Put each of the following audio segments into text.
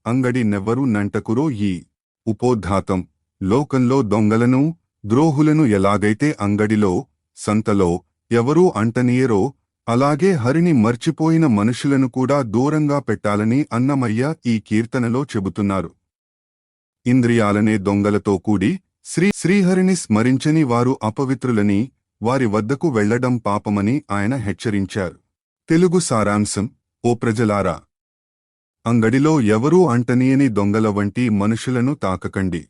అంగడి నెవ్వరు నంటకురో ఈ ఉపోద్ఘాతం లోకంలో దొంగలను ద్రోహులను ఎలాగైతే అంగడిలో సంతలో ఎవరూ అంటనీయరో అలాగే హరిని మర్చిపోయిన మనుషులను కూడా దూరంగా పెట్టాలని అన్నమయ్య ఈ కీర్తనలో చెబుతున్నారు. ఇంద్రియాలనే దొంగలతో కూడి శ్రీహరిని స్మరించని వారు అపవిత్రులని, వారి వద్దకు వెళ్లడం పాపమని ఆయన హెచ్చరించారు. తెలుగు సారాంశం: ఓ ప్రజలారా, అంగడిలో ఎవరూ అంటనీయని దొంగల వంటి మనుషులను తాకకండి.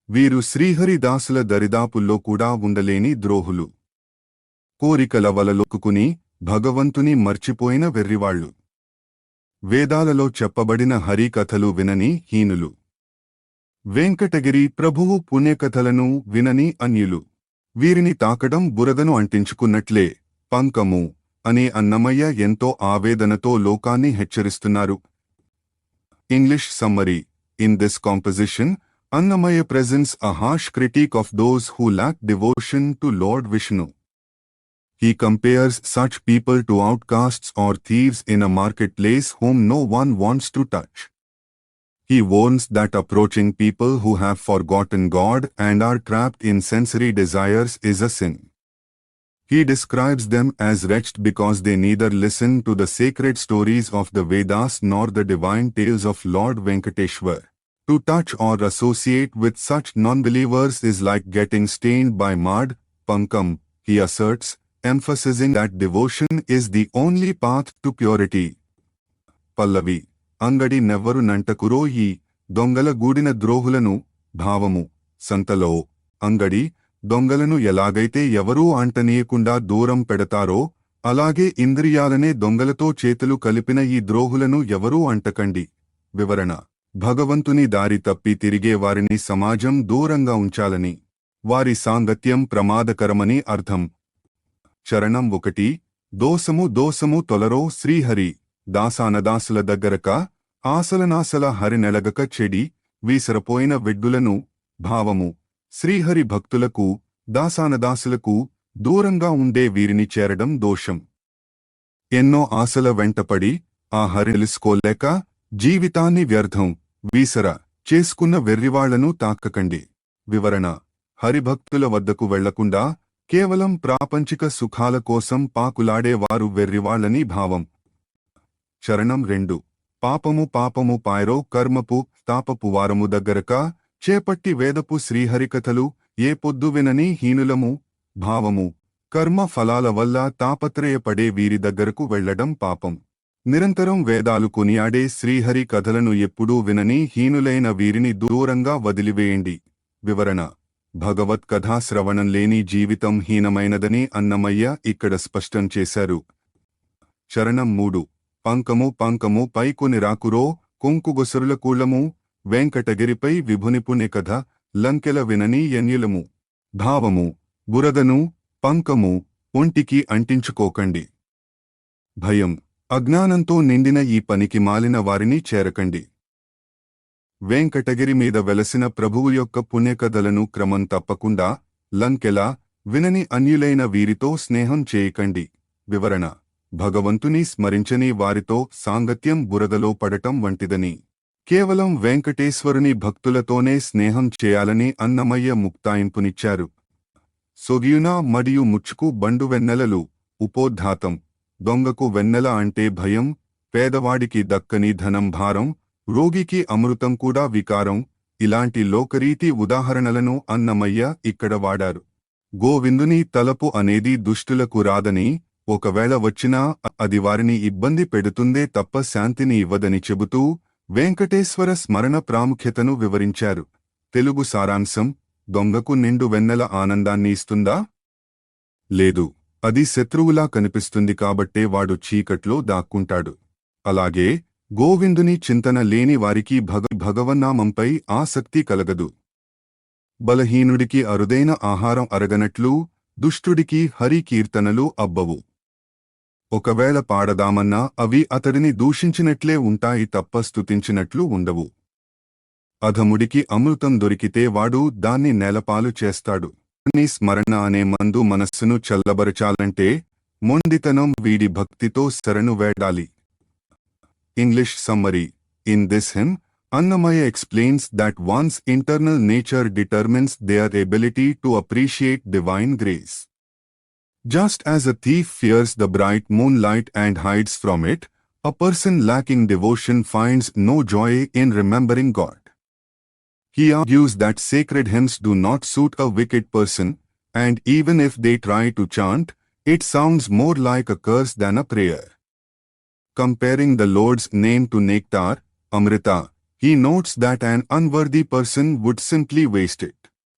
వీరు శ్రీహరిదాసుల దరిదాపుల్లో కూడా ఉండలేని ద్రోహులు. కోరికల వలలొక్కుకుని భగవంతుని మర్చిపోయిన వెర్రివాళ్లు. వేదాలలో చెప్పబడిన హరికథలు వినని హీనులు. వెంకటగిరి ప్రభువు పుణ్యకథలను వినని అన్యులు. వీరిని తాకడం బురదను అంటించుకున్నట్లే, పంకము అనే అన్నమయ్య ఎంతో ఆవేదనతో లోకాన్ని హెచ్చరిస్తున్నారు. English summary: in this composition, Annamaya presents a harsh critique of those who lack devotion to Lord Vishnu. He compares such people to outcasts or thieves in a marketplace whom no one wants to touch. He warns that approaching people who have forgotten God and are trapped in sensory desires is a sin. He describes them as wretched because they neither listen to the sacred stories of the Vedas nor the divine tales of Lord Venkateshwar. To touch or associate with such non-believers is like getting stained by mud. Pankam, he asserts, emphasizing that devotion is the only path to purity. Pallavi: అంగడి నెవ్వరు నంటకురో ఈ దొంగల గూడిన ద్రోహులను. భావము: సంతలో అంగడి దొంగలను ఎలాగైతే ఎవరూ అంటనీయకుండా దూరం పెడతారో అలాగే ఇంద్రియాలనే దొంగలతో చేతులు కలిపిన ఈ ద్రోహులను ఎవరూ అంటకండి. వివరణ: భగవంతుని దారి తప్పి తిరిగే వారిని సమాజం దూరంగా ఉంచాలని, వారి సాంగత్యం ప్రమాదకరమని అర్థం. చరణం 1: దోసము దోసము తొలరో శ్రీహరి దాసానదాసుల దగ్గరక ఆసలనాసల హరినెలగక చెడి వీసరపోయిన వెడ్డులను. భావము: శ్రీహరి భక్తులకు దాసానదాసులకు దూరంగా ఉండే వీరిని చేరడం దోషం. ఎన్నో ఆశల వెంటపడి ఆ హరి తెలుసుకోలేక జీవితాన్ని వ్యర్థం వీసర చేసుకున్న వెర్రివాళ్లను తాకకండి. వివరణ: హరిభక్తుల వద్దకు వెళ్లకుండా కేవలం ప్రాపంచిక సుఖాల కోసం పాకులాడే వారు వెర్రివాళ్లని భావం. చరణం 2: పాపము పాపము పాయరో కర్మపు తాపపు వారము దగ్గరక చేపట్టి వేదపు శ్రీహరికథలు ఏ పొద్దు వినని హీనులము. భావము: కర్మ ఫలాల వల్ల తాపత్రయపడే వీరి దగ్గరకు వెళ్లడం పాపం. నిరంతరం వేదాలు కొనియాడే శ్రీహరి కథలను ఎప్పుడూ వినని హీనులైన వీరిని దూరంగా వదిలివేయండి. వివరణ: భగవత్కథా శ్రవణం లేని జీవితం హీనమైనదని అన్నమయ్య ఇక్కడ స్పష్టం చేశారు. చరణం 3: పంకము పంకము పైకొని రాకురో కొంకుగొసరుల కూళ్ళము వెంకటగిరిపై విభుని కథ లంకెల వినని యన్యులము. భావము: బురదను పంకము ఒంటికి అంటించుకోకండి. భయం, అజ్ఞానంతో నిండిన ఈ పనికి మాలిన వారిని చేరకండి. వెంకటగిరి మీద వెలసిన ప్రభువు యొక్క పుణ్యకథలను క్రమం తప్పకుండా లంకెలా వినని అన్యులైన వీరితో స్నేహం చేయకండి. వివరణ: భగవంతుని స్మరించని వారితో సాంగత్యం బురదలో పడటం వంటిదని. కేవలం వెంకటేశ్వరుని భక్తులతోనే స్నేహం చేయాలని అన్నమయ్య ముక్తాయింపునిచ్చారు. సొగియున మడియు ముచ్చుకు బండు వెన్నెలలు. ఉపోద్ఘాతం: దొంగకు వెన్నెల అంటే భయం, పేదవాడికి దక్కని ధనం భారం, రోగికి అమృతం కూడా వికారం. ఇలాంటి లోకరీతి ఉదాహరణలను అన్నమయ్య ఇక్కడ వాడారు. గోవిందుని తలపు అనేది దుష్టులకు రాదని, ఒకవేళ వచ్చినా అది వారిని ఇబ్బంది పెడుతుందే తప్ప శాంతిని ఇవ్వదని చెబుతూ వెంకటేశ్వర స్మరణ ప్రాముఖ్యతను వివరించారు. తెలుగు సారాంశం: దొంగకు నిండు వెన్నెల ఆనందాన్ని ఇస్తుందా? లేదు. అది శత్రువులా కనిపిస్తుంది కాబట్టే వాడు చీకట్లో దాక్కుంటాడు. అలాగే గోవిందుని చింతన లేని వారికి భగవన్నామంపై ఆసక్తి కలగదు. బలహీనుడికి అరుదైన ఆహారం అరగనట్లు దుష్టుడికి హరి కీర్తనలు అబ్బవు. ఒకవేళ పాడదామన్నా అవి అతడిని దూషించినట్లే ఉంటాయి తప్ప స్తుతించినట్లు ఉండవు. అధముడికి అమృతం దొరికితే వాడు దాన్ని నేలపాలు చేస్తాడు. స్మరణ అనే మందు మనస్సును చల్లబరచాలంటే మొండితనం వీడి భక్తితో శరణు వేడాలి. English summary: In this hymn, Annamaya explains that one's internal nature determines their ability to appreciate divine grace. Just as a thief fears the bright moonlight and hides from it, a person lacking devotion finds no joy in remembering God. He argues that sacred hymns do not suit a wicked person, and even if they try to chant, it sounds more like a curse than a prayer. Comparing the Lord's name to nectar, Amrita, he notes that an unworthy person would simply waste it.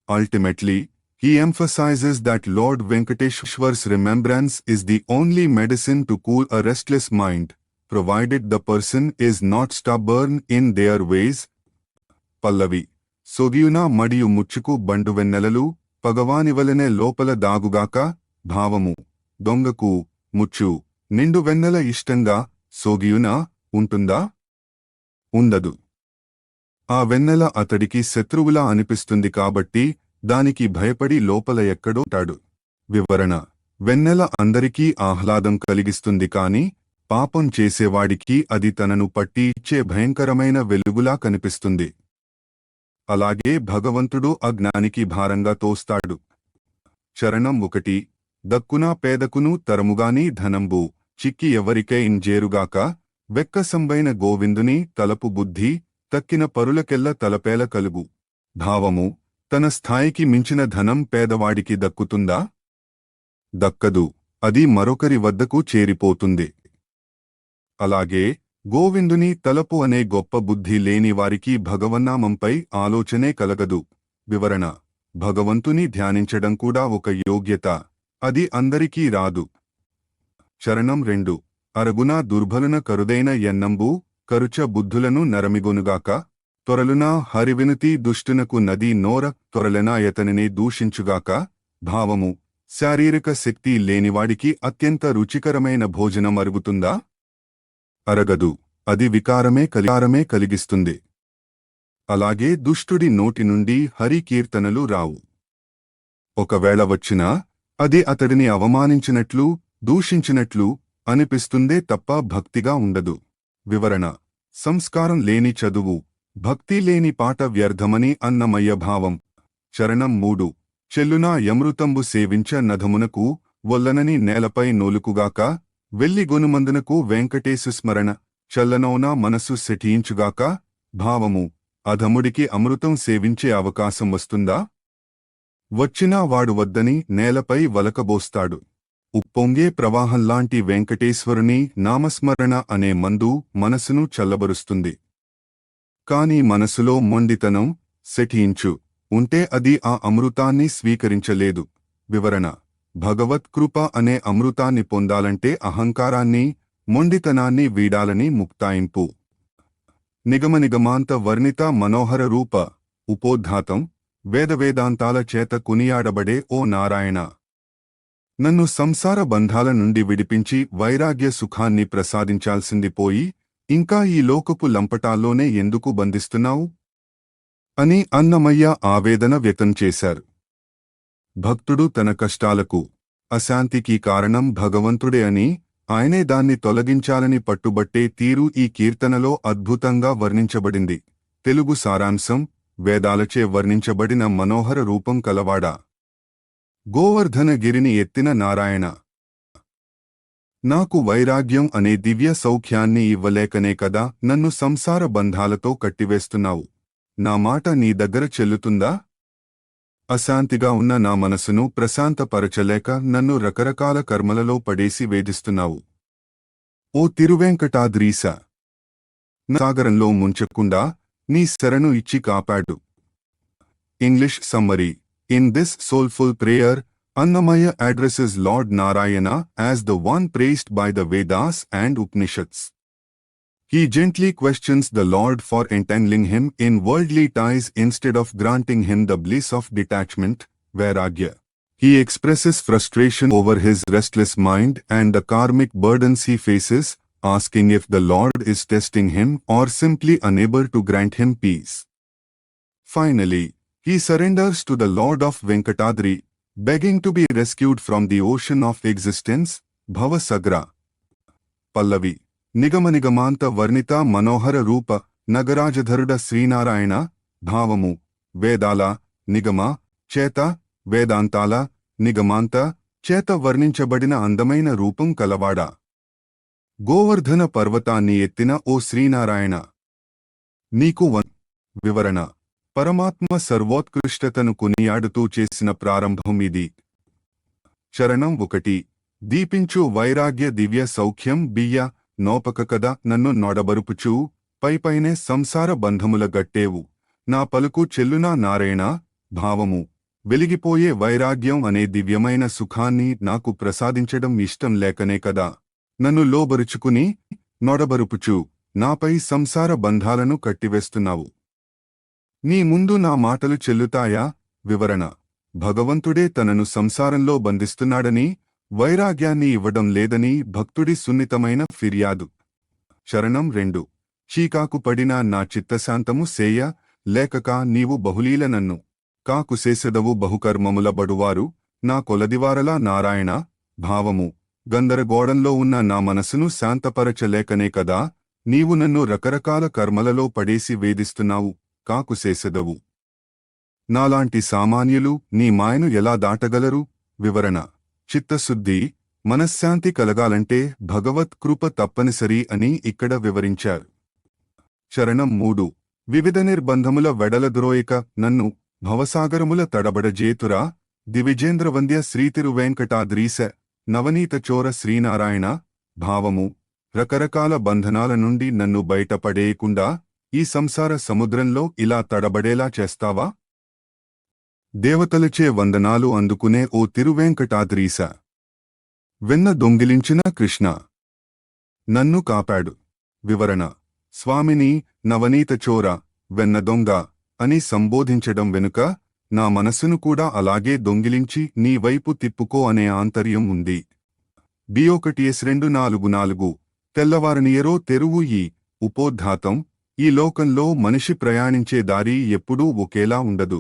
Ultimately, he emphasizes that Lord Venkateshwar's remembrance is the only medicine to cool a restless mind, provided the person is not stubborn in their ways. Pallavi. Sogiyuna madiyu muchuku banduvennelalu, pagavanivalene lopala dagugaaka, bhavamu. Dongaku, muchu, నిండు వెన్నెల ఇష్టంగా సోగియునా ఉంటుందా? ఉండదు. ఆ వెన్నెల అతడికి శత్రువులా అనిపిస్తుంది కాబట్టి దానికి భయపడి లోపల ఎక్కడో ఉంటాడు. వివరణ: వెన్నెల అందరికీ ఆహ్లాదం కలిగిస్తుంది కాని పాపం చేసేవాడికి అది తనను పట్టి ఇచ్చే భయంకరమైన వెలుగులా కనిపిస్తుంది. అలాగే భగవంతుడు అజ్ఞానికి భారంగా తోస్తాడు. చరణం 1. దక్కునా పేదకును తరముగాని ధనంబు చిక్కి ఎవరికైన్ జేరుగాక వెక్కసంబైన గోవిందుని తలపు బుద్ధి తక్కిన పరులకెల్ల తలపేల కలుగు. భావము: తన స్థాయికి మించిన ధనం పేదవాడికి దక్కుతుందా? దక్కదు. అది మరొకరి వద్దకు చేరిపోతుంది. అలాగే గోవిందుని తలపు అనే గొప్ప బుద్ధి లేని వారికి భగవన్నామంపై ఆలోచనే కలగదు. వివరణ: భగవంతుని ధ్యానించడం కూడా ఒక యోగ్యత. అది అందరికీ రాదు. చరణం 2. అరగునా దుర్బలున కరుదైన ఎన్నంబు కరుచ బుద్ధులను నరమిగొనుగాక త్వరలునా హరివినుతి దుష్టునకు నది నోర త్వరలనా యతనినే దూషించుగాక. భావము: శారీరక శక్తి లేనివాడికి అత్యంత రుచికరమైన భోజనం అరుగుతుందా? అరగదు. అది వికారమే కలిగిస్తుంది. అలాగే దుష్టుడి నోటి నుండి హరి కీర్తనలు రావు. ఒకవేళ వచ్చినా అది అతడిని అవమానించినట్లు, దూషించినట్లు అనిపిస్తుందే తప్ప భక్తిగా ఉండదు. వివరణ: సంస్కారం లేని చదువు, భక్తి లేని పాట వ్యర్థమని అన్నమయ్య భావం. చరణం 3. చెల్లునా యమృతంబు సేవించ నధమునకు వల్లనని నేలపై నోలుకుగాక వెల్లి గొనుమందునకు వెంకటేశు స్మరణ చల్లనౌనా మనసు సెఠించుగాక. భావము: అధముడికి అమృతం సేవించే అవకాశం వస్తుందా? వచ్చినా వాడు వద్దని నేలపై వలకబోస్తాడు. ఉప్పొంగే ప్రవాహంలాంటి వెంకటేశ్వరుని నామస్మరణ అనే మందు మనసును చల్లబరుస్తుంది. కాని మనసులో మొండితనం, సెఠించు ఉంటే అది ఆ అమృతాన్ని స్వీకరించలేదు. వివరణ: భగవత్ కృప అనే అమృతాన్ని పొందాలంటే అహంకారాన్ని, మొండితనాన్ని వీడాలని ముక్తాయింపు. నిగమనిగమాంత వర్ణిత మనోహర రూప ఉపోద్ఘాతం వేదవేదాంతాల చేత కునియాడబడే ఓ నారాయణ, నన్ను సంసార బంధాల నుండి విడిపించి వైరాగ్య సుఖాన్ని ప్రసాదించాల్సింది పోయి ఇంకా ఈ లోకపు లంపటాల్లోనే ఎందుకు బంధిస్తున్నావు అని అన్నమయ్య ఆవేదన వ్యక్తం చేశారు. భక్తుడు తన కష్టాలకు, అశాంతికి కారణం భగవంతుడే అని, ఆయనే దాన్ని తొలగించాలని పట్టుబట్టే తీరు ఈ కీర్తనలో అద్భుతంగా వర్ణించబడింది. తెలుగు సారాంశం: వేదాలచే వర్ణించబడిన మనోహర రూపం కలవాడా, గోవర్ధనగిరిని ఎత్తిన నారాయణ, నాకు వైరాగ్యం అనే దివ్య సౌఖ్యాన్ని ఇవ్వలేకనే కదా నన్ను సంసార బంధాలతో కట్టివేస్తున్నావు. నా మాట నీ దగ్గర చెల్లుతుందా? అశాంతిగా ఉన్న నా మనసును ప్రశాంతపరచలేక నన్ను రకరకాల కర్మలలో పడేసి వేధిస్తున్నావు. ఓ తిరువెంకటాద్రీశ, సాగరంలో ముంచకుండా నీ శరణు ఇచ్చి కాపాడు. English summary: In this soulful prayer, Annamaya addresses Lord Narayana as the one praised by the Vedas and Upanishads. He gently questions the Lord for entangling him in worldly ties instead of granting him the bliss of detachment, vairagya. He expresses frustration over his restless mind and the karmic burdens he faces, asking if the Lord is testing him or simply unable to grant him peace. Finally, he surrenders to the Lord of Venkatadri, begging to be rescued from the ocean of existence, Bhavasagra. Pallavi. నిగమనిగమాంత Varnitha మనోహర రూప నగరాజధరుడ శ్రీనారాయణ. భావము: వేదాల, నిగమ, చేత, వేదాంతాల, నిగమాంత చేత వర్ణించబడిన అందమైన రూపం కలవాడా. గోవర్ధన పర్వతాన్ని ఎత్తిన ఓ శ్రీనారాయణ, నీకు వివరణ: పరమాత్మ సర్వోత్కృష్టతను కొనియాడుతూ చేసిన ప్రారంభం ఇది. చరణం 1. దీపించు వైరాగ్య దివ్య సౌఖ్యం బియ్య నోపక కద నన్ను నొడబరుపుచూ, పైపైనే సంసార బంధముల గట్టేవు, నా పలుకు చెల్లునా నారాయణ. భావము: వెలిగిపోయే వైరాగ్యం అనే దివ్యమైన సుఖాన్ని నాకు ప్రసాదించడం ఇష్టం లేకనే కదా నన్ను లోబరుచుకుని, నొడబరుపుచూ నాపై సంసార బంధాలను కట్టివేస్తున్నావు. నీ ముందు నా మాటలు చెల్లుతాయా. వివరణ: భగవంతుడే తనను సంసారంలో బంధిస్తున్నాడని, వైరాగ్యాన్ని ఇవ్వడం లేదని భక్తుడి సున్నితమైన ఫిర్యాదు. చరణం 2. చీకాకు పడిన నా చిత్తశాంతము సేయ లేకక నీవు బహులీల నన్ను, కాకు సేసెదవు బహుకర్మముల బడువారు, నా కొలదివారలా నారాయణ. భావము: గందరగోళంలో ఉన్న నా మనసును శాంతపరచలేకనే కదా నీవు నన్ను రకరకాల కర్మలలో పడేసి వేధిస్తున్నావు, కాకు సేసెదవు. నాలాంటి సామాన్యులు నీ మాయను ఎలా దాటగలరు. వివరణ: చిత్తశుద్ధి, మనశ్శాంతి కలగాలంటే భగవత్ కృప తప్పనిసరి అని ఇక్కడ వివరించారు. చరణం 3. వివిధ నిర్బంధముల వెడలద్రోయక నన్ను, భవసాగరముల తడబడజేతురా, దివిజేంద్రవంద్య శ్రీతిరువేంకటాద్రీశ నవనీత చోర శ్రీనారాయణ. భావము: రకరకాల బంధనాల నుండి నన్ను బయటపడేయకుండా ఈ సంసార సముద్రంలో ఇలా తడబడేలా చేస్తావా. దేవతలచే వందనాలు అందుకునే ఓ తిరువేంకటాద్రీశ, వెన్న దొంగిలించిన కృష్ణ, నన్ను కాపాడు. వివరణ: స్వామిని నవనీత చోర, వెన్న దొంగ అని సంబోధించడం వెనుక నా మనస్సును కూడా అలాగే దొంగిలించి నీ వైపు తిప్పుకో అనే ఆంతర్యం ఉంది. B1S244. తెల్లవారనియరో తెరువు ఈ ఉపోద్ఘాతం. ఈ లోకంలో మనిషి ప్రయాణించే దారి ఎప్పుడూ ఒకేలా ఉండదు.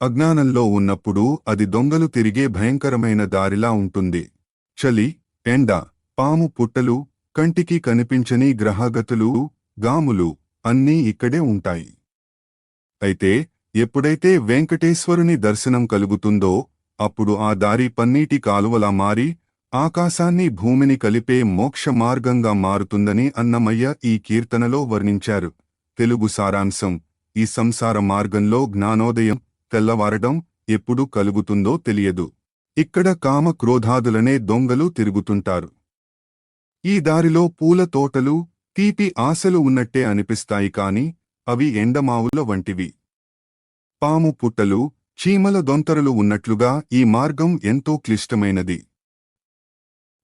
అజ్ఞానంలో ఉన్నప్పుడు అది దొంగలు తిరిగే భయంకరమైన దారిలా ఉంటుంది. చలి, ఎండ, పాము పుట్టలు, కంటికి కనిపించని గ్రహగతులు, గాములు అన్నీ ఇక్కడే ఉంటాయి. అయితే ఎప్పుడైతే వెంకటేశ్వరుని దర్శనం కలుగుతుందో అప్పుడు ఆ దారి పన్నీటి కాలువలా మారి ఆకాశాన్ని భూమిని కలిపే మోక్ష మార్గంగా మారుతుందని అన్నమయ్య ఈ కీర్తనలో వర్ణించారు. తెలుగు సారాంశం: ఈ సంసార మార్గంలో జ్ఞానోదయం, తెల్లవారడం ఎప్పుడు కలుగుతుందో తెలియదు. ఇక్కడ కామ క్రోధాదులనే దొంగలు తిరుగుతుంటారు. ఈ దారిలో పూల తోటలు, తీపి ఆశలు ఉన్నట్టే అనిపిస్తాయి కాని అవి ఎండమావుల వంటివి. పాము పుట్టలు, చీమల దొంతరలు ఉన్నట్లుగా ఈ మార్గం ఎంతో క్లిష్టమైనది.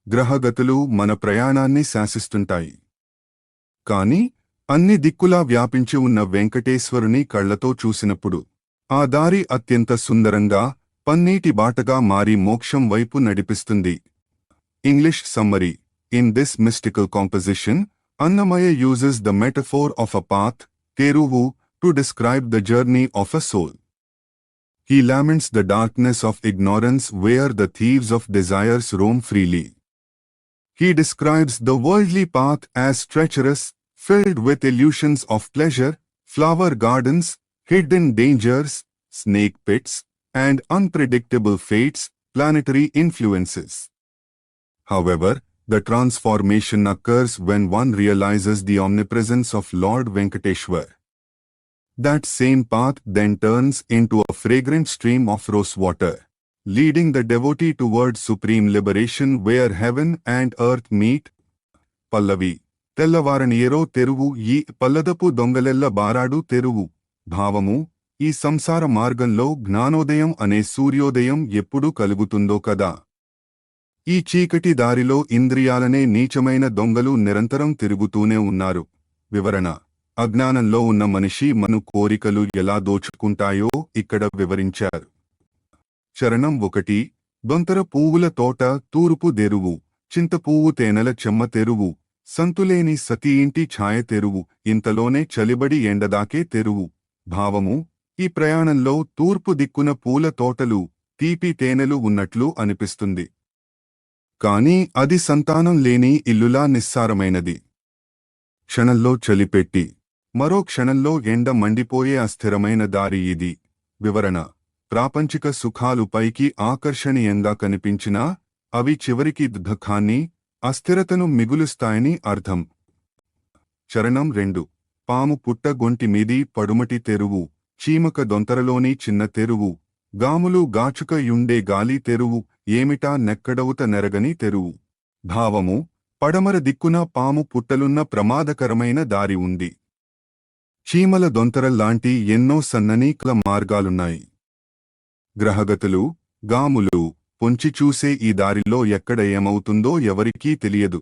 గ్రహగతులు మన ప్రయాణాన్ని శాసిస్తుంటాయి. కాని అన్ని దిక్కులా వ్యాపించి ఉన్న వెంకటేశ్వరుని కళ్లతో చూసినప్పుడు ఆ దారి అత్యంత సుందరంగా, పన్నీటి బాటగా మారి మోక్షం వైపు నడిపిస్తుంది. English summary: in this mystical composition, Annamaya uses the metaphor of a path, teruvu, to describe the journey of a soul. He laments the darkness of ignorance where the thieves of desires roam freely. He describes the worldly path as treacherous, filled with illusions of pleasure, flower gardens, hidden dangers, snake pits, and unpredictable fates, planetary influences. However, the transformation occurs when one realizes the omnipresence of Lord Venkateshwar. That same path then turns into a fragrant stream of rose water, leading the devotee toward supreme liberation where heaven and earth meet. Pallavi: తెల్లవారనియరో తెరువు ఈ పల్లదపు దొంగలెల్ల బారాడు తెరువు. భావము: ఈ సంసార మార్గంలో జ్ఞానోదయం అనే సూర్యోదయం ఎప్పుడు కలుగుతుందో కదా. ఈ చీకటి దారిలో ఇంద్రియాలనే నీచమైన దొంగలు నిరంతరం తిరుగుతూనే ఉన్నారు. వివరణ: అజ్ఞానంలో ఉన్న మనిషి మను కోరికలు ఎలా దోచుకుంటాయో ఇక్కడ వివరించారు. చరణం 1. దొంతర పువ్వుల తోట తూర్పు దెరువు, చింతపువ్వు తేనెల చెమ్మ తెరువు, సంతులేని సతీ ఇంటి ఛాయ తెరువు, ఇంతలోనే చలిబడి ఎండదాకే తెరువు. భావము: ఈ ప్రయాణంలో తూర్పు దిక్కున పూల తోటలు, తీపి తేనెలు ఉన్నట్లు అనిపిస్తుంది. కాని అది సంతానం లేని ఇల్లులా నిస్సారమైనది. క్షణంలో చలిపెట్టి మరో క్షణంలో ఎండ మండిపోయే అస్థిరమైన దారి ఇది. వివరణ: ప్రాపంచిక సుఖాలు పైకి ఆకర్షణీయంగా కనిపించినా అవి చివరికి దుఃఖాన్ని, అస్థిరతను మిగులుస్తాయని అర్థం. చరణం 2. పాము పుట్ట గొంటి మీది పడుమటి తెరువు, చీమక దొంతరలోని చిన్న తెరువు, గాములు గాచుక యుండే గాలి తెరువు, ఏమిటా నెక్కడవుత నెరగని తెరువు. భావము: పడమర దిక్కున పాము పుట్టలున్న ప్రమాదకరమైన దారి ఉంది. చీమల దొంతరల్లాంటి ఎన్నో సన్నని మార్గాలున్నాయి. గ్రహగతులు, గాములు పొంచి చూసే ఈ దారిలో ఎక్కడ ఏమవుతుందో ఎవరికీ తెలియదు.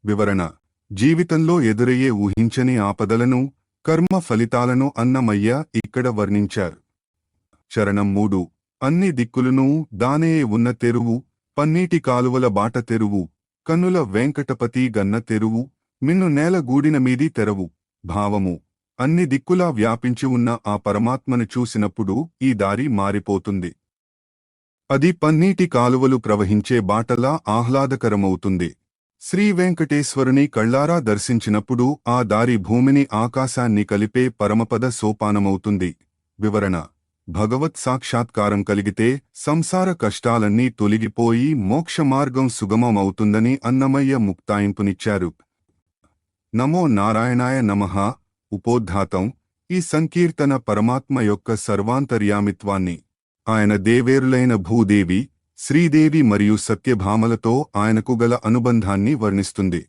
వివరణ: జీవితంలో ఎదురయ్యే ఊహించని ఆపదలను, కర్మ ఫలితాలను అన్నమయ్య ఇక్కడ వర్ణించారు. చరణం 3. అన్ని దిక్కులునూ దానే ఉన్న తెరువు, పన్నీటి కాలువల బాట తెరువు, కన్నుల వెంకటపతి గన్న తెరువు, మిన్ను నేల గూడిన మీది తెరవు. భావము: అన్ని దిక్కులా వ్యాపించి ఉన్న ఆ పరమాత్మను చూసినప్పుడు ఈ దారి మారిపోతుంది. అది పన్నీటి కాలువలు ప్రవహించే బాటలా ఆహ్లాదకరమవుతుంది. శ్రీ వెంకటేశ్వరుని కళ్ళారా దర్శించినప్పుడు ఆ దారి భూమిని ఆకాశాన్ని కలిపే పరమపద సోపానమవుతుంది. వివరణ: భగవత్ సాక్షాత్కారం కలిగితే సంసార కష్టాలన్నీ తొలగిపోయి మోక్షమార్గం సుగమమవుతుందని అన్నమయ్య ముక్తాయింపునిచ్చారు. నమో నారాయణాయ నమః. ఉపోద్ఘాతం: ఈ సంకీర్తన పరమాత్మ యొక్క సర్వాంతర్యామిత్వాన్ని, ఆయన దేవేరులైన భూదేవి, శ్రీదేవి మరియు సత్యభామలతో ఆయనకు గల అనుబంధాన్ని వర్ణిస్తుంది.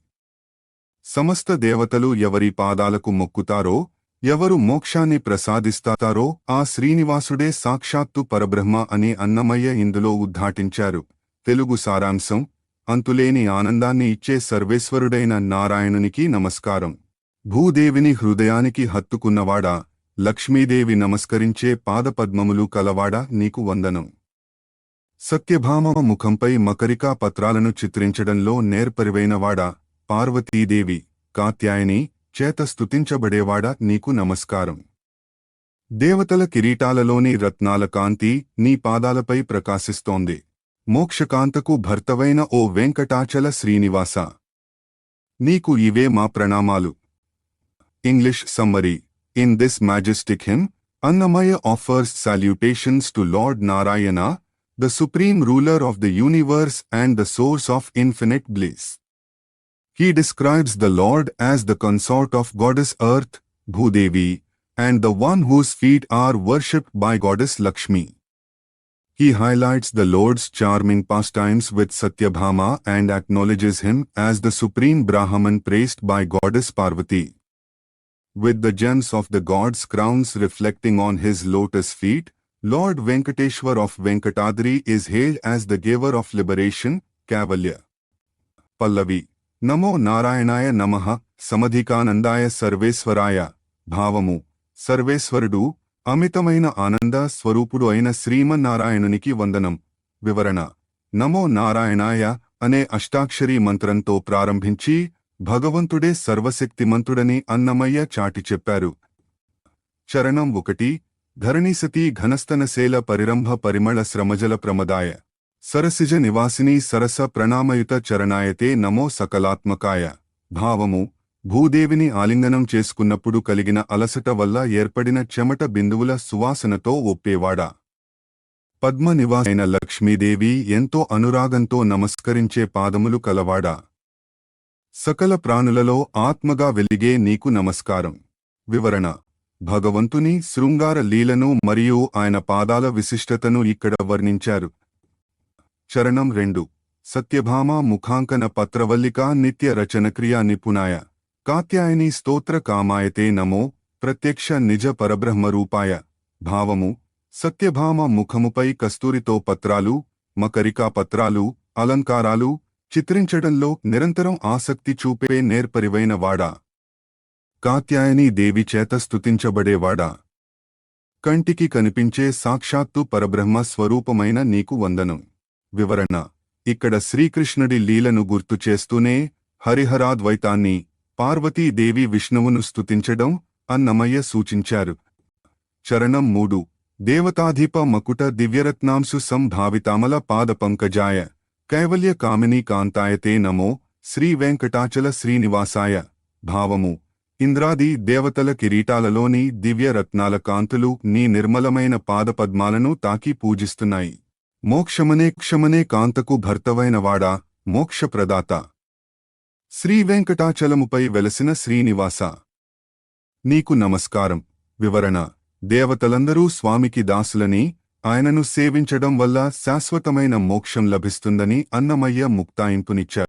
సమస్త దేవతలు ఎవరి పాదాలకు మొక్కుతారో, ఎవరు మోక్షాన్ని ప్రసాదిస్తారో ఆ శ్రీనివాసుడే సాక్షాత్తు పరబ్రహ్మ అని అన్నమయ్య ఇందులో ఉద్ఘాటించారు. తెలుగు సారాంశం: అంతులేని ఆనందాన్ని ఇచ్చే సర్వేశ్వరుడైన నారాయణునికి నమస్కారం. భూదేవిని హృదయానికి హత్తుకున్నవాడా, లక్ష్మీదేవి నమస్కరించే పాదపద్మములు కలవాడా, నీకు వందనం. సత్యభామ ముఖంపై మకరికా పత్రాలను చిత్రించడంలో నేర్పరివైనవాడా, పార్వతీదేవి, కాత్యాయని చేత స్తుతించబడేవాడా, నీకు నమస్కారం. దేవతల కిరీటాలలోని రత్నాల కాంతి నీ పాదాలపై ప్రకాశిస్తోంది. మోక్షకాంతకు భర్తవైన ఓ వెంకటాచల శ్రీనివాస, నీకు ఇవే మా ప్రణామాలు. English summary: In this majestic hymn, Annamaya offers salutations to Lord Narayana, the supreme ruler of the universe and the source of infinite bliss. He describes the Lord as the consort of goddess Earth, Bhudevi, and the one whose feet are worshipped by goddess Lakshmi. He highlights the Lord's charming pastimes with Satyabhama and acknowledges him as the supreme Brahman praised by goddess Parvati. With the gems of the gods' crowns reflecting on his lotus feet, Lord Venkateshwar of Venkatadri is hailed as the giver of liberation, Kavalya. Pallavi: Namo Narayanaya Namaha, Samadhikanandaya Sarveswaraya. భావము: సర్వేశ్వరుడు, అమితమైన ఆనంద స్వరూపుడు అయిన శ్రీమన్నారాయణునికి వందనం. వివరణ: నమో నారాయణాయ అనే అష్టాక్షరీ మంత్రంతో ప్రారంభించి భగవంతుడే సర్వశక్తిమంతుడని అన్నమయ్య చాటి చెప్పారు. చరణం 1. ధరణీసతీ ఘనస్తనశేల పరిరంభ పరిమళ శ్రమజల ప్రమదాయ సరసిజ నివాసిని సరస ప్రణామయుత చరణాయతే నమో సకలాత్మకాయ. భావము: భూదేవిని ఆలింగనం చేసుకున్నప్పుడు కలిగిన అలసట వల్ల ఏర్పడిన చెమట బిందువుల సువాసనతో ఒప్పేవాడా, పద్మ నివాసైన లక్ష్మీదేవి ఎంతో అనురాగంతో నమస్కరించే పాదములు కలవాడా, సకల ప్రాణులలో ఆత్మగా వెలిగే నీకు నమస్కారం. వివరణ: భగవంతుని శృంగార లీలను మరియు ఆయన పాదాల విశిష్టతను ఇక్కడ వర్ణించారు. చరణం 2. సత్యభామ ముఖాంకన పత్రవల్లికా నిత్య రచనక్రియా నిపుణాయ కాత్యాయని స్తోత్ర కామాయతే నమో ప్రత్యక్ష నిజ పరబ్రహ్మరూపాయ. భావము: సత్యభామ ముఖముపై కస్తూరితో పత్రాలు, మకరికా పత్రాలు, అలంకారాలు చిత్రించడంలో నిరంతరం ఆసక్తి చూపే నేర్పరివైన వాడా, కాత్యాయని దేవి చేత స్తుతించబడేవాడా, కంటికి కనిపించే సాక్షాత్తు పరబ్రహ్మ స్వరూపమైన నీకు వందనం. వివరణ: ఇక్కడ శ్రీకృష్ణుడి లీలను గుర్తు చేస్తూనే హరిహరాద్వైతాన్ని, పార్వతీదేవి విష్ణువును స్తుతించడం అన్నమయ్య సూచించారు. చరణం 3. దేవతాధిప మకుట దివ్యరత్నాంశు సంభావితామల పాదపంకజాయ కైవల్య కామినీ కాంతాయతే నమో శ్రీ వెంకటాచల శ్రీనివాసాయ. భావము: ఇంద్రాది దేవతల కిరీటాలలోని దివ్య రత్నాల కాంతులు నీ నిర్మలమైన పాదపద్మాలను తాకి పూజిస్తున్నాయి. మోక్షమనే కాంతకు భర్తవైనవాడా, మోక్షప్రదాత శ్రీ వెంకటాచలముపై వెలసిన శ్రీనివాస, నీకు నమస్కారం. వివరణ: దేవతలందరూ స్వామికి దాసులని, ఆయనను సేవించడం వల్ల శాశ్వతమైన మోక్షం లభిస్తుందని అన్నమయ్య ముక్తాయింపునిచ్చారు.